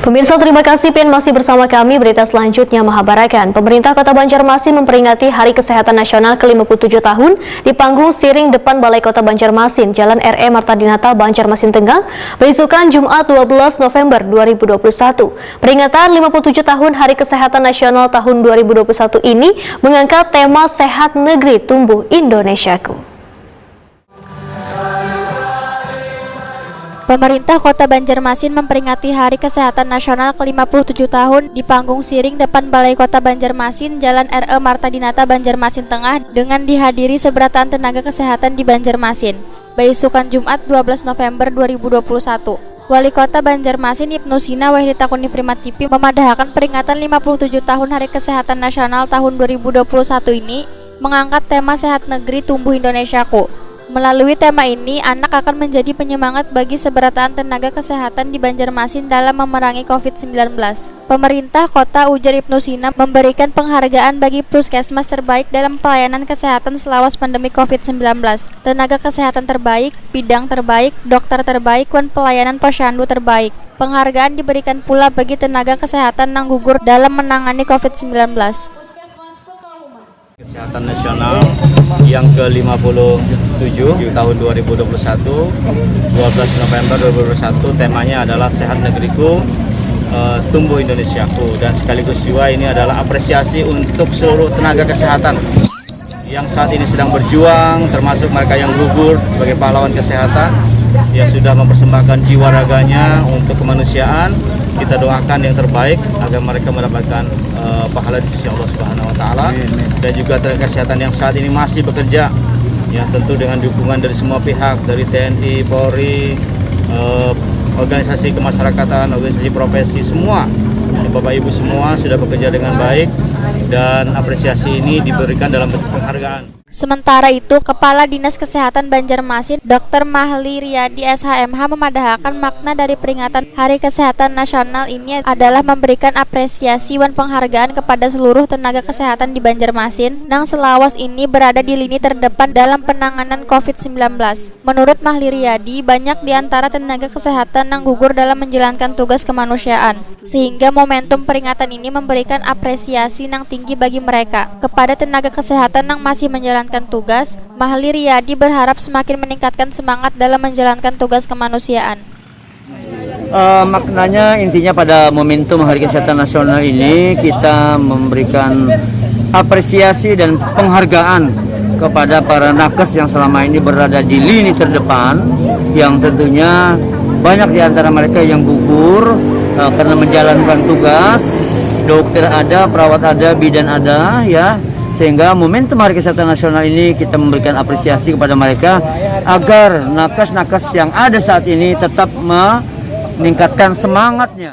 Pemirsa, terima kasih PIN masih bersama kami. Berita selanjutnya Mahabarakan. Pemerintah Kota Banjarmasin memperingati Hari Kesehatan Nasional ke-57 tahun di panggung Siring depan Balai Kota Banjarmasin, Jalan R.E. Marta Dinata, Banjarmasin Tengah, beisukan Jumat 12 November 2021. Peringatan 57 tahun Hari Kesehatan Nasional tahun 2021 ini mengangkat tema Sehat Negeri Tumbuh Indonesiaku. Pemerintah Kota Banjarmasin memperingati Hari Kesehatan Nasional ke-57 tahun di panggung Siring depan Balai Kota Banjarmasin, Jalan R.E. Marta Dinata, Banjarmasin Tengah dengan dihadiri seberatan tenaga kesehatan di Banjarmasin. Beisukan Jumat 12 November 2021. Wali Kota Banjarmasin Ibnu Sina Wahyudi Primativi memadahkan peringatan 57 tahun Hari Kesehatan Nasional tahun 2021 ini mengangkat tema Sehat Negeri Tumbuh Indonesiaku. Melalui tema ini, anak akan menjadi penyemangat bagi seberatan tenaga kesehatan di Banjarmasin dalam memerangi COVID-19. Pemerintah kota, ujar Ibnu Sina, memberikan penghargaan bagi puskesmas terbaik dalam pelayanan kesehatan selawas pandemi COVID-19, tenaga kesehatan terbaik, bidang terbaik, dokter terbaik, dan pelayanan posyandu terbaik. Penghargaan diberikan pula bagi tenaga kesehatan yang gugur dalam menangani COVID-19. Kesehatan Nasional yang ke-57 tahun 2021, 12 November 2021, temanya adalah Sehat Negeriku, Tumbuh Indonesiaku, dan sekaligus juga ini adalah apresiasi untuk seluruh tenaga kesehatan yang saat ini sedang berjuang, termasuk mereka yang gugur sebagai pahlawan kesehatan yang sudah mempersembahkan jiwa raganya untuk kemanusiaan. Kita doakan yang terbaik agar mereka mendapatkan pahala di sisi Allah Subhanahu wa Ta'ala, dan juga tenaga kesehatan yang saat ini masih bekerja, ya tentu dengan dukungan dari semua pihak, dari TNI, Polri, organisasi kemasyarakatan, organisasi profesi, semua Bapak Ibu semua sudah bekerja dengan baik, dan apresiasi ini diberikan dalam bentuk penghargaan. Sementara itu, Kepala Dinas Kesehatan Banjarmasin, Dr. Mahli Riyadi SHMH, memadahkan makna dari peringatan Hari Kesehatan Nasional ini adalah memberikan apresiasi dan penghargaan kepada seluruh tenaga kesehatan di Banjarmasin yang selawas ini berada di lini terdepan dalam penanganan COVID-19. Menurut Mahli Riyadi, banyak di antara tenaga kesehatan yang gugur dalam menjalankan tugas kemanusiaan, sehingga momentum peringatan ini memberikan apresiasi yang tinggi bagi mereka. Kepada tenaga kesehatan yang masih menjalankan tugas, Mahli Riyadi berharap semakin meningkatkan semangat dalam menjalankan tugas kemanusiaan. Maknanya intinya pada momentum Hari Kesehatan Nasional ini kita memberikan apresiasi dan penghargaan kepada para nakes yang selama ini berada di lini terdepan, yang tentunya banyak di antara mereka yang gugur karena menjalankan tugas. Dokter ada, perawat ada, bidan ada, ya. Sehingga momentum Hari Kesehatan Nasional ini kita memberikan apresiasi kepada mereka agar nakes-nakes yang ada saat ini tetap meningkatkan semangatnya.